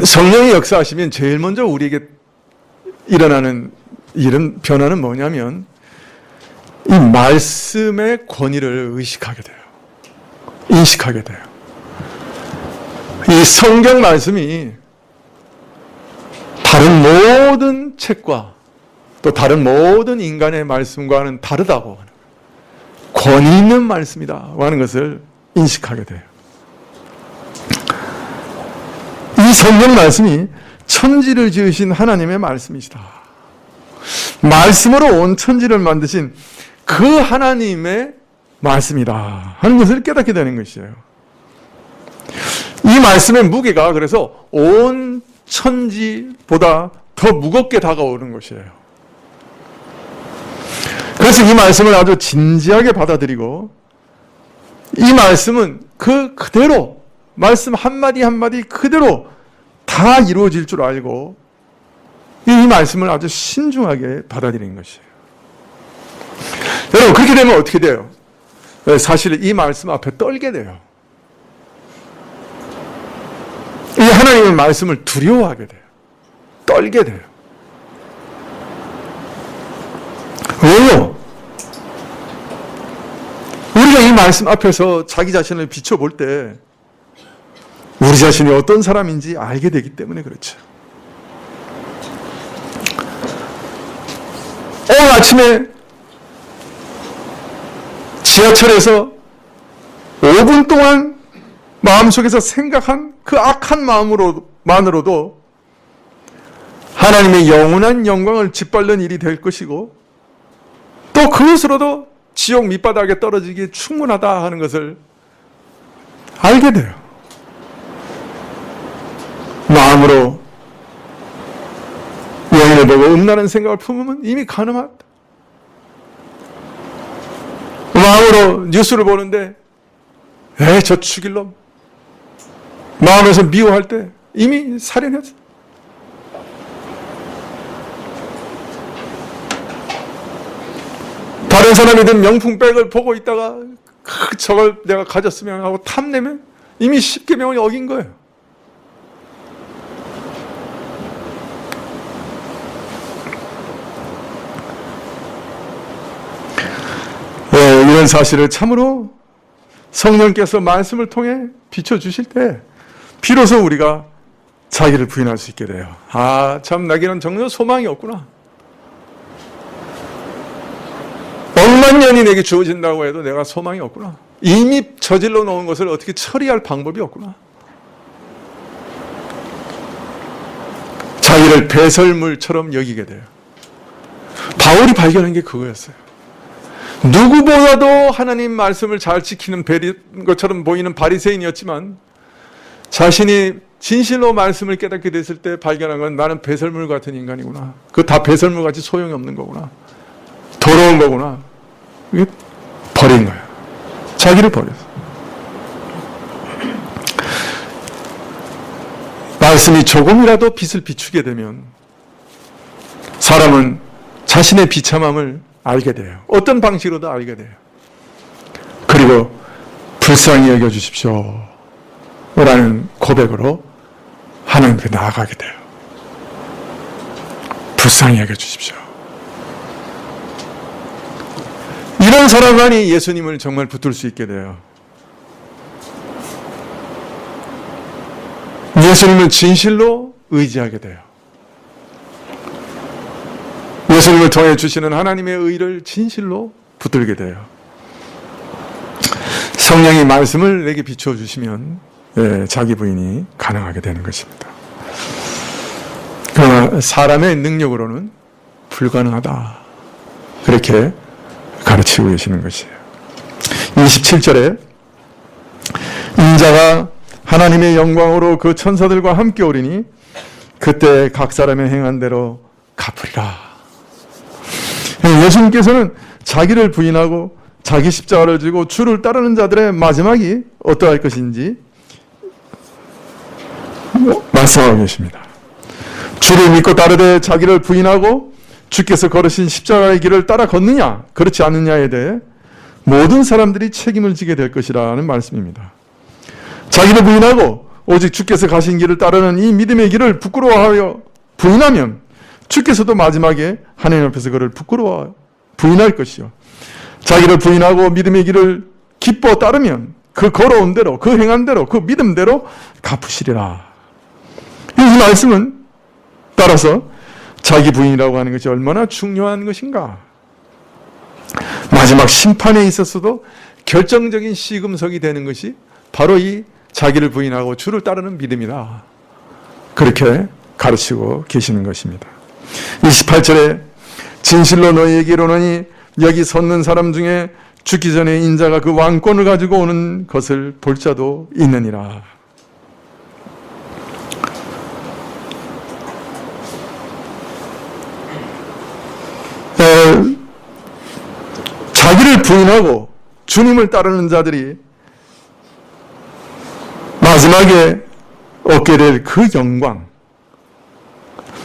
성령이 역사하시면 제일 먼저 우리에게 일어나는 이런 변화는 뭐냐면, 이 말씀의 권위를 의식하게 돼요. 인식하게 돼요. 이 성경 말씀이 다른 모든 책과 또 다른 모든 인간의 말씀과는 다르다고 하는, 권위 있는 말씀이다 하는 것을 인식하게 돼요. 이 성경 말씀이 천지를 지으신 하나님의 말씀이시다. 말씀으로 온 천지를 만드신 그 하나님의 말씀이다 하는 것을 깨닫게 되는 것이에요. 이 말씀의 무게가 그래서 온 천지보다 더 무겁게 다가오는 것이에요. 그래서 이 말씀을 아주 진지하게 받아들이고, 이 말씀은 그대로, 말씀 한마디 한마디 그대로 다 이루어질 줄 알고 이 말씀을 아주 신중하게 받아들이는 것이에요. 여러분, 그렇게 되면 어떻게 돼요? 사실 이 말씀 앞에 떨게 돼요. 이 하나님의 말씀을 두려워하게 돼요. 떨게 돼요. 왜요? 우리가 이 말씀 앞에서 자기 자신을 비춰볼 때 우리 자신이 어떤 사람인지 알게 되기 때문에 그렇죠. 오늘 아침에 지하철에서 5분 동안 마음속에서 생각한 그 악한 마음으로만으로도 하나님의 영원한 영광을 짓밟는 일이 될 것이고, 또 그것으로도 지옥 밑바닥에 떨어지기에 충분하다 하는 것을 알게 돼요. 마음으로 영혼을 보고 음란한 생각을 품으면 이미 가늠하다. 마음으로 뉴스를 보는데 저 죽일 놈, 마음에서 미워할 때 이미 살인했어. 다른 사람이 든 명품백을 보고 있다가 저걸 내가 가졌으면 하고 탐내면 이미 10계명을 어긴 거예요. 이런 사실을 참으로 성령께서 말씀을 통해 비춰주실 때 비로소 우리가 자기를 부인할 수 있게 돼요. 참 나에게는 전혀 소망이 없구나. 억만 년이 내게 주어진다고 해도 내가 소망이 없구나. 이미 저질러 놓은 것을 어떻게 처리할 방법이 없구나. 자기를 배설물처럼 여기게 돼요. 바울이 발견한 게 그거였어요. 누구보다도 하나님 말씀을 잘 지키는 것처럼 보이는 바리새인이었지만 자신이 진실로 말씀을 깨닫게 됐을 때 발견한 건 나는 배설물 같은 인간이구나. 그거 다 배설물 같이 소용이 없는 거구나. 더러운 거구나. 이게 버린 거예요. 자기를 버렸어. 말씀이 조금이라도 빛을 비추게 되면 사람은 자신의 비참함을 알게 돼요. 어떤 방식으로도 알게 돼요. 그리고 불쌍히 여겨주십시오 라는 고백으로 하나님께 나아가게 돼요. 불쌍히 여겨주십시오. 이런 사람만이 예수님을 정말 붙들 수 있게 돼요. 예수님을 진실로 의지하게 돼요. 예수님을 통해 주시는 하나님의 의를 진실로 붙들게 돼요. 성령이 말씀을 내게 비추어 주시면 자기 부인이 가능하게 되는 것입니다. 그러나 사람의 능력으로는 불가능하다. 그렇게 가르치고 계시는 것이에요. 27절에 인자가 하나님의 영광으로 그 천사들과 함께 오리니 그때 각 사람의 행한 대로 갚으리라. 예수님께서는 자기를 부인하고 자기 십자가를 지고 주를 따르는 자들의 마지막이 어떠할 것인지 말씀하고 계십니다. 주를 믿고 따르되 자기를 부인하고 주께서 걸으신 십자가의 길을 따라 걷느냐 그렇지 않느냐에 대해 모든 사람들이 책임을 지게 될 것이라는 말씀입니다. 자기를 부인하고 오직 주께서 가신 길을 따르는 이 믿음의 길을 부끄러워하여 부인하면 주께서도 마지막에 하나님 앞에서 그를 부인할 것이요. 자기를 부인하고 믿음의 길을 기뻐 따르면 그 걸어온 대로, 그 행한 대로, 그 믿음대로 갚으시리라. 이 말씀은 따라서 자기 부인이라고 하는 것이 얼마나 중요한 것인가. 마지막 심판에 있어서도 결정적인 시금석이 되는 것이 바로 이 자기를 부인하고 주를 따르는 믿음이다. 그렇게 가르치고 계시는 것입니다. 28절에 진실로 너희에게 이르노니 여기 섰는 사람 중에 죽기 전에 인자가 그 왕권을 가지고 오는 것을 볼 자도 있느니라. 자기를 부인하고 주님을 따르는 자들이 마지막에 얻게 될 그 영광,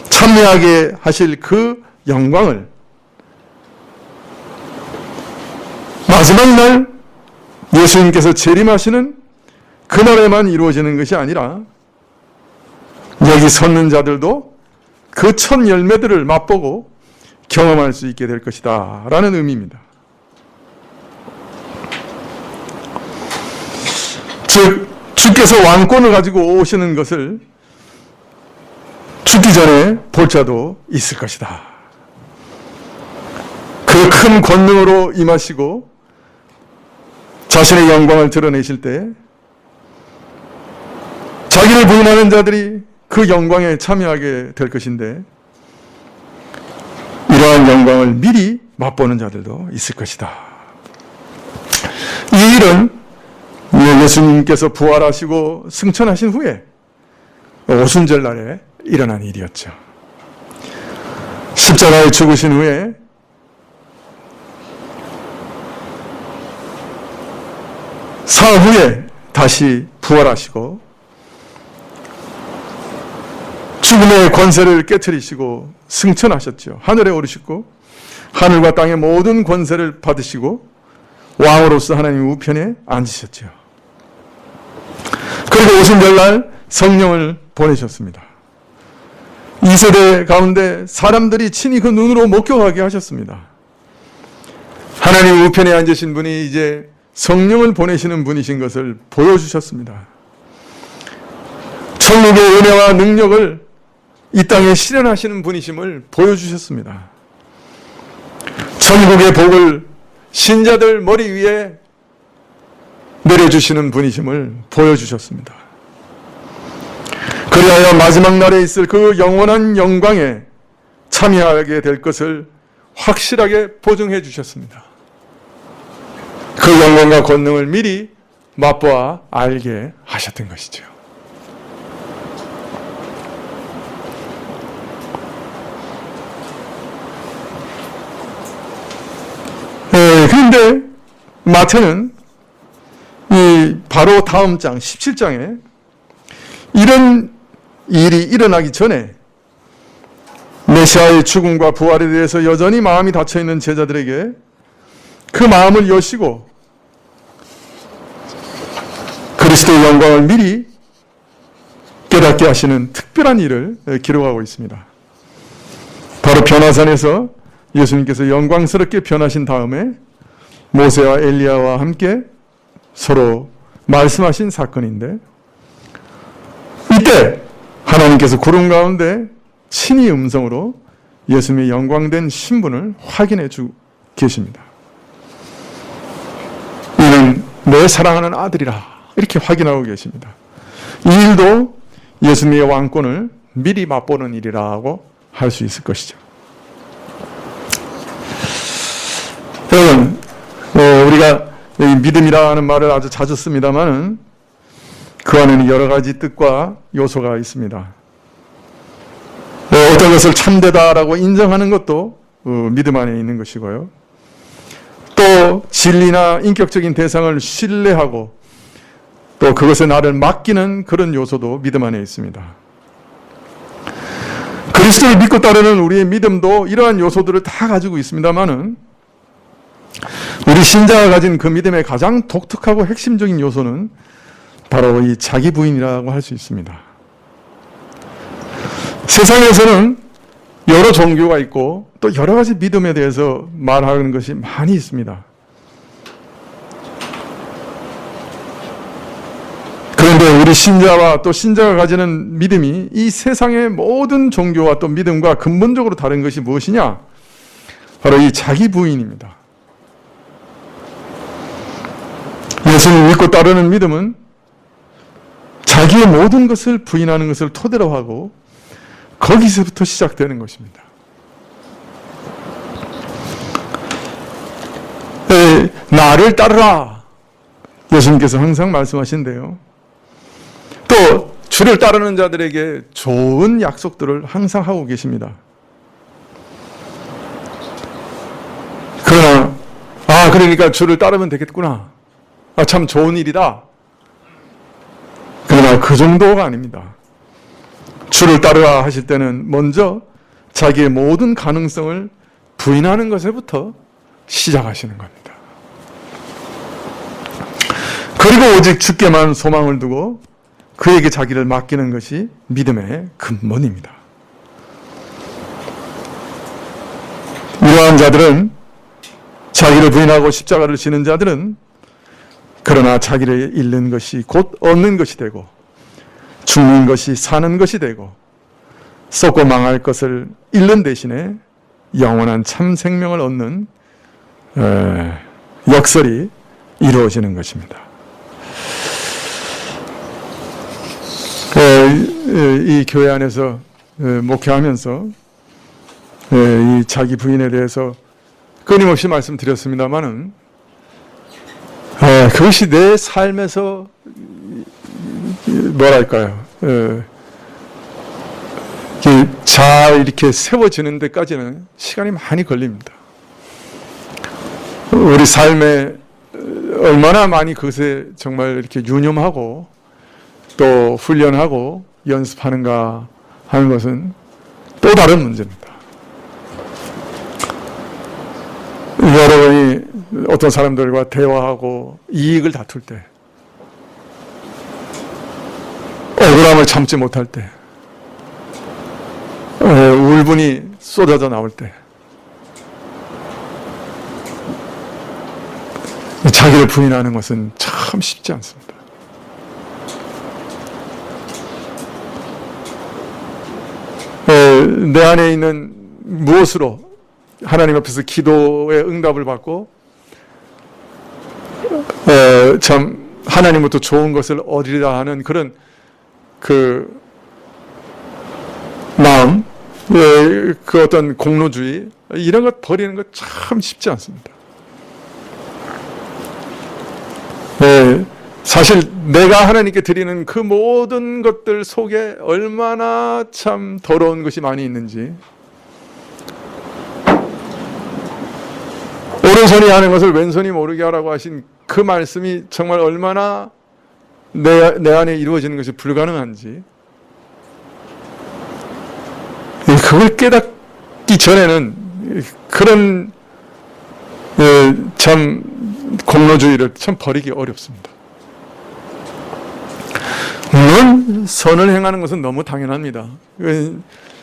참여하게 하실 그 영광을 마지막 날 예수님께서 재림하시는 그날에만 이루어지는 것이 아니라 여기 섰는 자들도 그 첫 열매들을 맛보고 경험할 수 있게 될 것이다 라는 의미입니다. 즉 주께서 왕권을 가지고 오시는 것을 죽기 전에 볼 자도 있을 것이다. 그 큰 권능으로 임하시고 자신의 영광을 드러내실 때 자기를 부인하는 자들이 그 영광에 참여하게 될 것인데 이러한 영광을 미리 맛보는 자들도 있을 것이다. 이 일은 예수님께서 부활하시고 승천하신 후에 오순절 날에 일어난 일이었죠. 십자가에 죽으신 후에 사흘 후에 다시 부활하시고 죽음의 권세를 깨트리시고 승천하셨죠. 하늘에 오르시고 하늘과 땅의 모든 권세를 받으시고 왕으로서 하나님 우편에 앉으셨죠. 그리고 오순절날 성령을 보내셨습니다. 이 세대 가운데 사람들이 친히 그 눈으로 목격하게 하셨습니다. 하나님 우편에 앉으신 분이 이제 성령을 보내시는 분이신 것을 보여주셨습니다. 천국의 은혜와 능력을 이 땅에 실현하시는 분이심을 보여주셨습니다. 천국의 복을 신자들 머리 위에 내려주시는 분이심을 보여주셨습니다. 그리하여 마지막 날에 있을 그 영원한 영광에 참여하게 될 것을 확실하게 보증해 주셨습니다. 그 영광과 권능을 미리 맛보아 알게 하셨던 것이죠. 그런데 마태는 이 바로 다음 장 17장에 이런 일이 일어나기 전에 메시아의 죽음과 부활에 대해서 여전히 마음이 닫혀있는 제자들에게 그 마음을 여시고 그리스도의 영광을 미리 깨닫게 하시는 특별한 일을 기록하고 있습니다. 바로 변화산에서 예수님께서 영광스럽게 변하신 다음에 모세와 엘리야와 함께 서로 말씀하신 사건인데, 이때 하나님께서 구름 가운데 친히 음성으로 예수님의 영광된 신분을 확인해 주고 계십니다. 이는 내 사랑하는 아들이라 이렇게 확인하고 계십니다. 이 일도 예수님의 왕권을 미리 맛보는 일이라고 할 수 있을 것이죠. 여러분, 우리가 믿음이라는 말을 아주 자주 씁니다만은 그 안에는 여러 가지 뜻과 요소가 있습니다. 어떤 것을 참되다라고 인정하는 것도 믿음 안에 있는 것이고요. 또 진리나 인격적인 대상을 신뢰하고 또 그것에 나를 맡기는 그런 요소도 믿음 안에 있습니다. 그리스도를 믿고 따르는 우리의 믿음도 이러한 요소들을 다 가지고 있습니다만은 우리 신자가 가진 그 믿음의 가장 독특하고 핵심적인 요소는 바로 이 자기 부인이라고 할 수 있습니다. 세상에서는 여러 종교가 있고 또 여러 가지 믿음에 대해서 말하는 것이 많이 있습니다. 그런데 우리 신자와 또 신자가 가지는 믿음이 이 세상의 모든 종교와 또 믿음과 근본적으로 다른 것이 무엇이냐? 바로 이 자기 부인입니다. 예수님을 믿고 따르는 믿음은 자기의 모든 것을 부인하는 것을 토대로 하고 거기서부터 시작되는 것입니다. 나를 따르라. 예수님께서 항상 말씀하신대요. 또 주를 따르는 자들에게 좋은 약속들을 항상 하고 계십니다. 그러나 그러니까 주를 따르면 되겠구나. 참 좋은 일이다. 그러나 그 정도가 아닙니다. 주를 따르라 하실 때는 먼저 자기의 모든 가능성을 부인하는 것에부터 시작하시는 겁니다. 그리고 오직 주께만 소망을 두고 그에게 자기를 맡기는 것이 믿음의 근본입니다. 이러한 자들은, 자기를 부인하고 십자가를 지는 자들은 그러나 자기를 잃는 것이 곧 얻는 것이 되고 죽는 것이 사는 것이 되고 썩고 망할 것을 잃는 대신에 영원한 참 생명을 얻는 역설이 이루어지는 것입니다. 이 교회 안에서 목회하면서 이 자기 부인에 대해서 끊임없이 말씀드렸습니다마는 그것이 내 삶에서 뭐랄까요? 잘 이렇게 세워지는 데까지는 시간이 많이 걸립니다. 우리 삶에 얼마나 많이 그것에 정말 이렇게 유념하고 또 훈련하고 연습하는가 하는 것은 또 다른 문제입니다. 여러분이 어떤 사람들과 대화하고 이익을 다툴 때, 억울함을 참지 못할 때, 울분이 쏟아져 나올 때, 자기를 부인하는 것은 참 쉽지 않습니다. 내 안에 있는 무엇으로 하나님 앞에서 기도의 응답을 받고 참 하나님부터 좋은 것을 얻으리라 하는 그런 그 그 어떤 공로주의 이런 것 버리는 것 참 쉽지 않습니다. 사실 내가 하나님께 드리는 그 모든 것들 속에 얼마나 참 더러운 것이 많이 있는지, 오른손이 하는 것을 왼손이 모르게 하라고 하신 그 말씀이 정말 얼마나 내 안에 이루어지는 것이 불가능한지, 그걸 깨닫기 전에는 그런 참 공로주의를 참 버리기 어렵습니다. 물론 선을 행하는 것은 너무 당연합니다.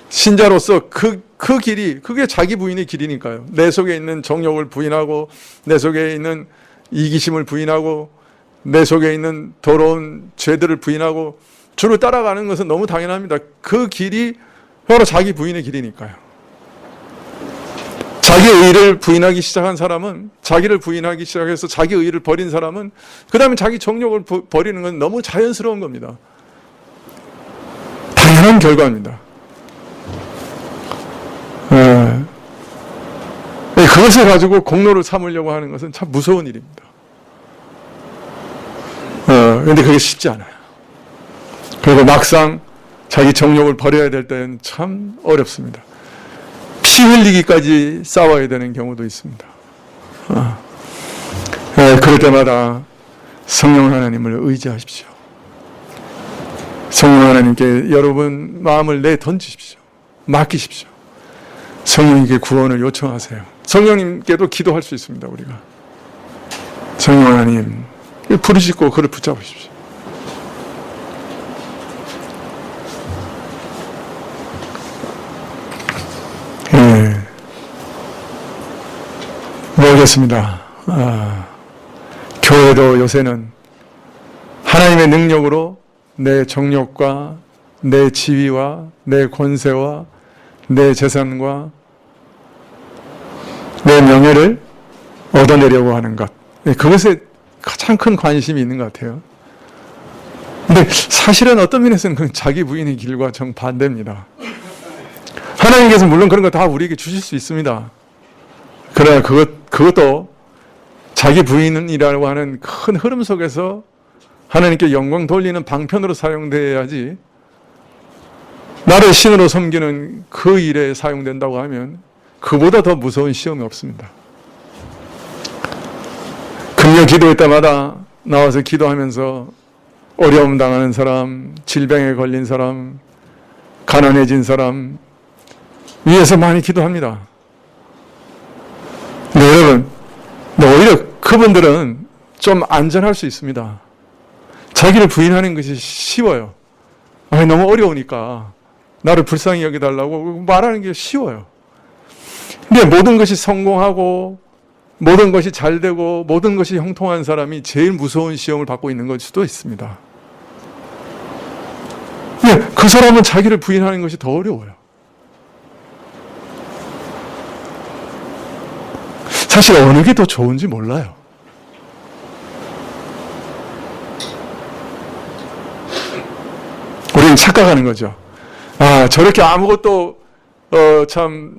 신자로서 그 길이, 그게 자기 부인의 길이니까요. 내 속에 있는 정욕을 부인하고, 내 속에 있는 이기심을 부인하고, 내 속에 있는 더러운 죄들을 부인하고 주를 따라가는 것은 너무 당연합니다. 그 길이 바로 자기 부인의 길이니까요. 자기 의를 부인하기 시작한 사람은, 자기를 부인하기 시작해서 자기 의를 버린 사람은 그 다음에 자기 정욕을 버리는 건 너무 자연스러운 겁니다. 당연한 결과입니다. 그것을 가지고 공로를 삼으려고 하는 것은 참 무서운 일입니다. 그런데 그게 쉽지 않아요. 그리고 막상 자기 정욕을 버려야 될 때는 참 어렵습니다. 피 흘리기까지 싸워야 되는 경우도 있습니다. 그럴 때마다 성령 하나님을 의지하십시오. 성령 하나님께 여러분 마음을 내던지십시오. 맡기십시오. 성령님께 구원을 요청하세요. 성령님께도 기도할 수 있습니다. 우리가 성령 하나님 부르시고 그를 붙잡으십시오. 모르겠습니다. 교회도 요새는 하나님의 능력으로 내 정욕과 내 지위와 내 권세와 내 재산과 내 명예를 얻어내려고 하는 것, 그것에 가장 큰 관심이 있는 것 같아요. 근데 사실은 어떤 면에서는 그건 자기 부인의 길과 정반대입니다. 하나님께서 물론 그런 거 다 우리에게 주실 수 있습니다. 그러나 그것도 자기 부인이라고 하는 큰 흐름 속에서 하나님께 영광 돌리는 방편으로 사용돼야지, 나를 신으로 섬기는 그 일에 사용된다고 하면 그보다 더 무서운 시험이 없습니다. 금요 기도할 때마다 나와서 기도하면서 어려움 당하는 사람, 질병에 걸린 사람, 가난해진 사람 위해서 많이 기도합니다. 근데 여러분, 오히려 그분들은 좀 안전할 수 있습니다. 자기를 부인하는 것이 쉬워요. 너무 어려우니까 나를 불쌍히 여겨달라고 말하는 게 쉬워요. 근데 모든 것이 성공하고 모든 것이 잘 되고 모든 것이 형통한 사람이 제일 무서운 시험을 받고 있는 걸 수도 있습니다. 근데 그 사람은 자기를 부인하는 것이 더 어려워요. 사실 어느 게 더 좋은지 몰라요. 우리는 착각하는 거죠. 저렇게 아무것도 참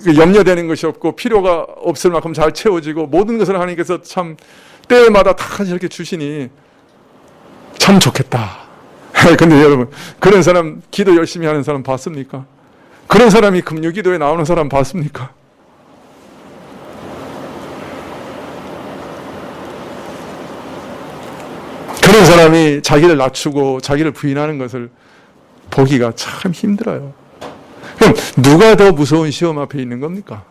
염려되는 것이 없고 필요가 없을 만큼 잘 채워지고 모든 것을 하나님께서 참 때마다 다 저렇게 주시니 참 좋겠다. 근데 여러분, 그런 사람, 기도 열심히 하는 사람 봤습니까? 그런 사람이 금요 기도에 나오는 사람 봤습니까? 그런 사람이 자기를 낮추고 자기를 부인하는 것을 보기가 참 힘들어요. 그럼 누가 더 무서운 시험 앞에 있는 겁니까?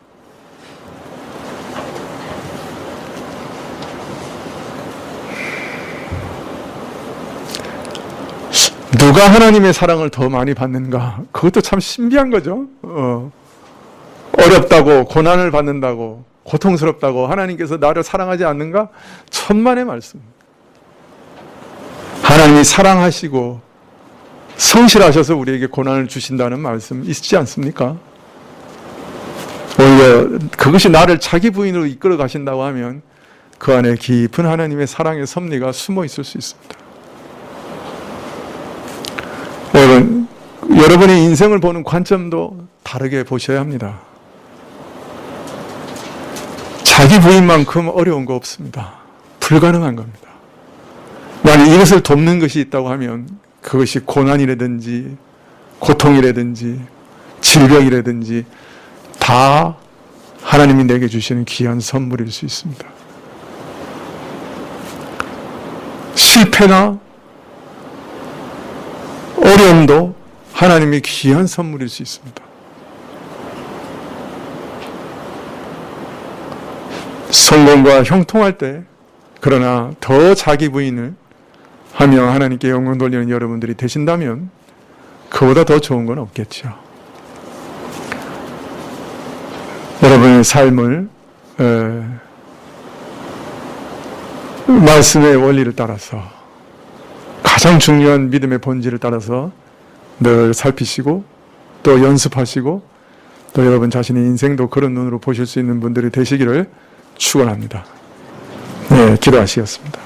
누가 하나님의 사랑을 더 많이 받는가? 그것도 참 신비한 거죠. 어렵다고, 고난을 받는다고, 고통스럽다고 하나님께서 나를 사랑하지 않는가? 천만의 말씀. 하나님이 사랑하시고 성실하셔서 우리에게 고난을 주신다는 말씀 있지 않습니까? 오히려 그것이 나를 자기 부인으로 이끌어 가신다고 하면 그 안에 깊은 하나님의 사랑의 섭리가 숨어 있을 수 있습니다. 여러분의 인생을 보는 관점도 다르게 보셔야 합니다. 자기 부인만큼 어려운 거 없습니다. 불가능한 겁니다. 만약 이것을 돕는 것이 있다고 하면 그것이 고난이라든지 고통이라든지 질병이라든지 다 하나님이 내게 주시는 귀한 선물일 수 있습니다. 실패나 어려움도 하나님이 귀한 선물일 수 있습니다. 성공과 형통할 때, 그러나 더 자기 부인을 하며 하나님께 영광 돌리는 여러분들이 되신다면 그보다 더 좋은 건 없겠죠. 여러분의 삶을 말씀의 원리를 따라서, 가장 중요한 믿음의 본질을 따라서 늘 살피시고 또 연습하시고 또 여러분 자신의 인생도 그런 눈으로 보실 수 있는 분들이 되시기를 축원합니다. 네, 기도하시겠습니다.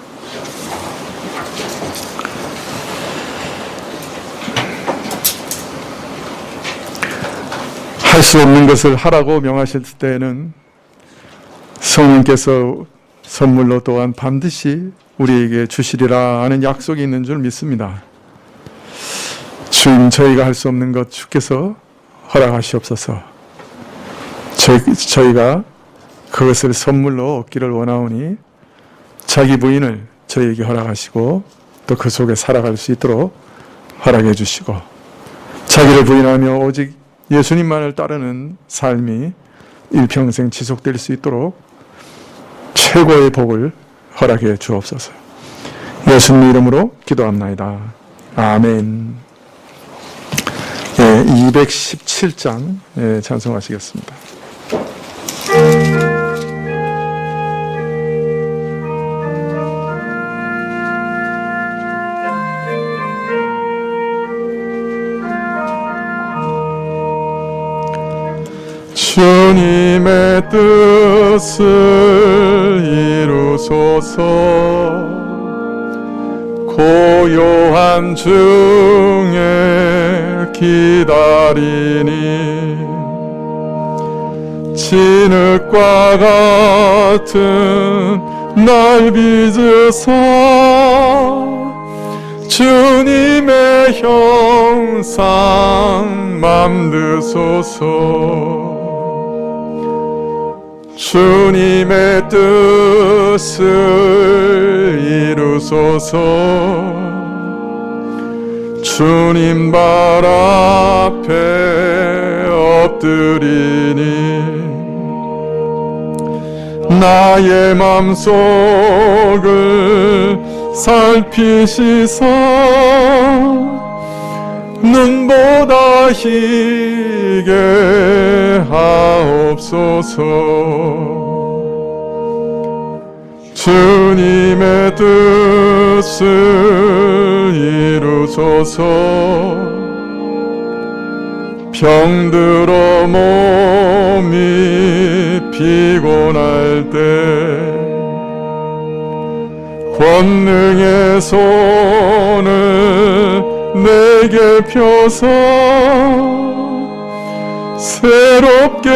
할 수 없는 것을 하라고 명하실 때에는 성령께서 선물로 또한 반드시 우리에게 주시리라 하는 약속이 있는 줄 믿습니다. 주님, 저희가 할 수 없는 것 주께서 허락하시옵소서. 저희가 그것을 선물로 얻기를 원하오니 자기 부인을 저희에게 허락하시고 또 그 속에 살아갈 수 있도록 허락해 주시고, 자기를 부인하며 오직 예수님만을 따르는 삶이 일평생 지속될 수 있도록 최고의 복을 허락해 주옵소서. 예수님 이름으로 기도합나이다. 아멘. 217장 찬송하시겠습니다. 주님의 뜻을 이루소서. 고요한 중에 기다리니 진흙과 같은 날 빚으사 주님의 형상 만드소서. 주님의 뜻을 이루소서. 주님 발 앞에 엎드리니 나의 맘속을 살피시사 눈보다 희게 하옵소서. 주님의 뜻을 이루소서. 병들어 몸이 피곤할 때 권능의 손을 내게 펴서 새롭게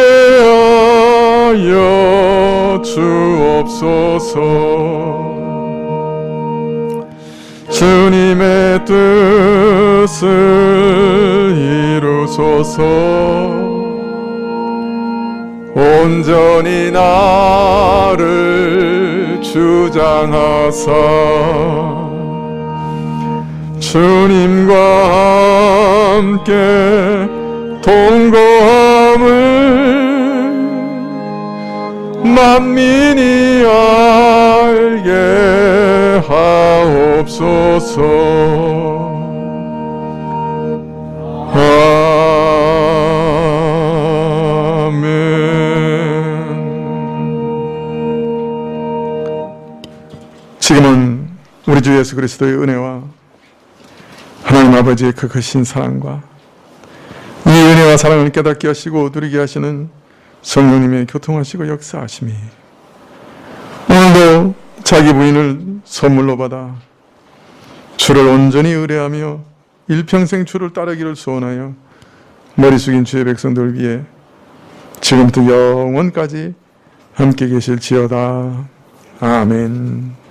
하여 주옵소서. 주님의 뜻을 이루소서. 온전히 나를 주장하사 주님과 함께 동거함을 만민이 알게 하옵소서. 지금은 우리 주 예수 그리스도의 은혜와 하나님 아버지의 그 크신 사랑과 이 은혜와 사랑을 깨닫게 하시고 누리게 하시는 성령님의 교통하시고 역사하심이 오늘도 자기 부인을 선물로 받아 주를 온전히 의뢰하며 일평생 주를 따르기를 소원하여 머리 숙인 주의 백성들 위해 지금부터 영원까지 함께 계실지어다. 아멘.